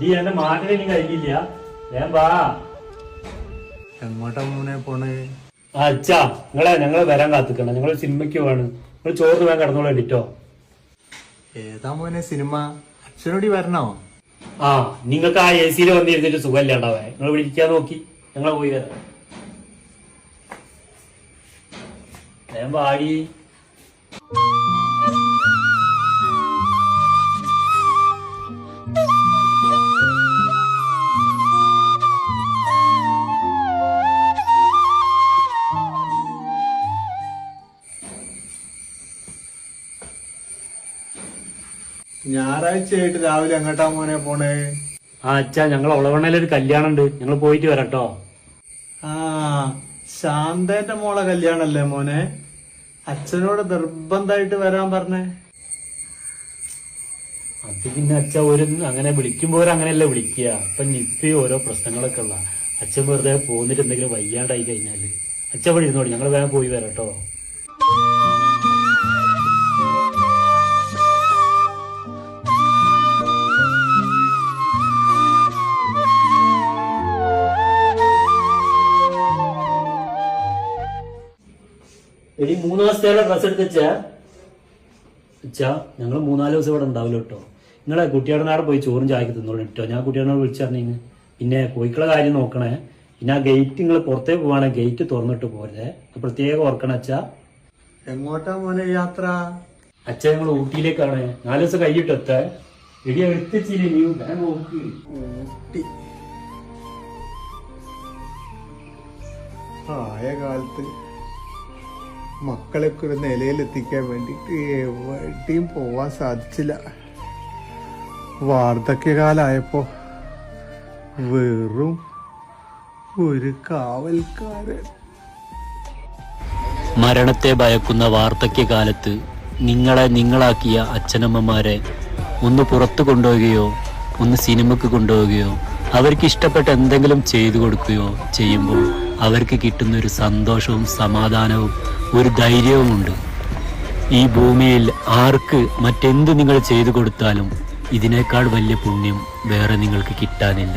നീ എന്റെ മാറ്റിനെ നീ കഴിക്കില്ല. ഞാൻ വാ. എങ്ങോട്ടാ മോനെ പോണേ? അച്ഛാ ഞങ്ങളെ വരാൻ കാത്തിക്കണം. ഞങ്ങൾ സിനിമയ്ക്ക് പോവാണ്. നിങ്ങൾ ചോറിന് വേഗം കിടന്നോളൂ എഡിറ്റോ. ഏതാ മോനെ സിനിമ? അച്ഛനോടി വരണോ? ആ നിങ്ങൾക്ക് ആ എ സിയിൽ വന്നിരുന്നിട്ട് സുഖമല്ല ഉണ്ടാവേ. നിങ്ങൾ വിളിക്കാൻ നോക്കി. ഞങ്ങൾ പോയി വരാം. ഞാൻ പാടി. ഞായറാഴ്ചയായിട്ട് രാവിലെ എങ്ങോട്ടാ മോനെ പോണേ? ആ അച്ഛാ ഞങ്ങൾ ഒളവണ്ണയിലൊരു കല്യാണം ഉണ്ട്. ഞങ്ങൾ പോയിട്ട് വരാട്ടോ. ആ ശാന്തന്റെ മോളെ കല്യാണല്ലേ മോനെ? അച്ഛനോട് നിർബന്ധമായിട്ട് വരാൻ പറഞ്ഞേ. അത് പിന്നെ അച്ഛ ഒരു അങ്ങനെ വിളിക്കുമ്പോൾ അങ്ങനെയല്ല വിളിക്കുക. അപ്പൊ നിപ്പയും ഓരോ പ്രശ്നങ്ങളൊക്കെ ഉള്ള അച്ഛൻ വെറുതെ പോന്നിട്ട് എന്തെങ്കിലും വയ്യാണ്ടായി കഴിഞ്ഞാല് അച്ഛൻ ഇവിടെ ഇരുന്നോടി. ഞങ്ങൾ വേഗം പോയി വരാട്ടോ. എടി 3 ദിവസത്തേക്കുള്ള ഡ്രസ് എടുത്തച്ചാ അച്ഛാ ഞങ്ങൾ 3-4 ദിവസം ഇവിടെ ഉണ്ടാവില്ല കേട്ടോ. നിങ്ങളെ കുട്ടിയുടെ നാടെ പോയി ചോറും ചായക്ക് തിന്നോളൂ കേട്ടോ. ഞാൻ കുട്ടിയോട് വിളിച്ചറിഞ്ഞീന്ന്. പിന്നെ കോഴിക്കളെ കാര്യം നോക്കണേ. പിന്നെ ആ ഗേറ്റ് നിങ്ങൾ പുറത്തേക്ക് പോവാണെ ഗേറ്റ് തുറന്നിട്ട് പോരെ. പ്രത്യേകം ഓർക്കണം അച്ഛാ. എങ്ങോട്ടാ മോനെ യാത്ര? അച്ഛൻ ഞങ്ങൾ ഊട്ടിയിലേക്കാണ്. 4 ദിവസം കഴിഞ്ഞിട്ട് എത്താ. എടി എടുത്തില്ലേ നീ നോക്ക്. ഊട്ടി ആയ കാലത്ത് മക്കളൊക്കെ ഒരു നിലയിലെത്തിക്കാൻ വേണ്ടിട്ട് എവിടെയും പോവാൻ സാധിച്ചില്ല. വാർദ്ധക്യകാലായപ്പോ വെറും ഒരു കാവൽക്കാരൻ. മരണത്തെ ഭയക്കുന്ന വാർദ്ധക്യകാലത്ത് നിങ്ങളാക്കിയ അച്ഛനമ്മമാരെ ഒന്ന് പുറത്തു കൊണ്ടുപോവുകയോ ഒന്ന് സിനിമക്ക് കൊണ്ടുപോവുകയോ അവർക്ക് ഇഷ്ടപ്പെട്ട എന്തെങ്കിലും ചെയ്തു കൊടുക്കുകയോ ചെയ്യുമ്പോൾ അവർക്ക് കിട്ടുന്ന ഒരു സന്തോഷവും സമാധാനവും ഒരു ധൈര്യവുമുണ്ട്. ഈ ഭൂമിയിൽ ആർക്ക് മറ്റെന്ത് നിങ്ങൾ ചെയ്തു കൊടുത്താലും ഇതിനേക്കാൾ വലിയ പുണ്യം വേറെ നിങ്ങൾക്ക് കിട്ടാനില്ല.